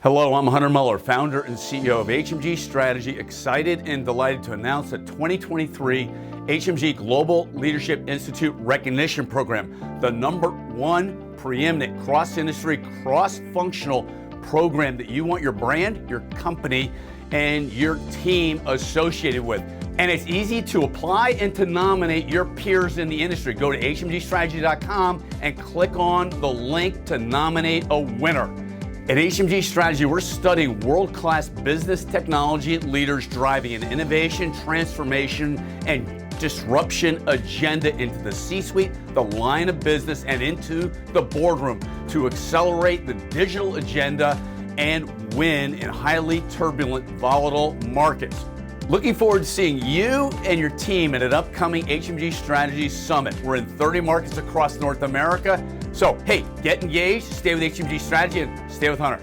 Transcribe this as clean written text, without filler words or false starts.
Hello, I'm Hunter Muller, founder and CEO of HMG Strategy, excited and delighted to announce the 2023 HMG Global Leadership Institute Recognition Program, the #1 preeminent cross-industry, cross-functional program that you want your brand, your company, and your team associated with. And it's easy to apply and to nominate your peers in the industry. Go to hmgstrategy.com and click on the link to nominate a winner. At HMG Strategy, we're studying world-class business technology leaders driving an innovation, transformation, and disruption agenda into the C-suite, the line of business, and into the boardroom to accelerate the digital agenda and win in highly turbulent, volatile markets. Looking forward to seeing you and your team at an upcoming HMG Strategy Summit. We're in 30 markets across North America. So, hey, get engaged, stay with HMG Strategy, and stay with Hunter.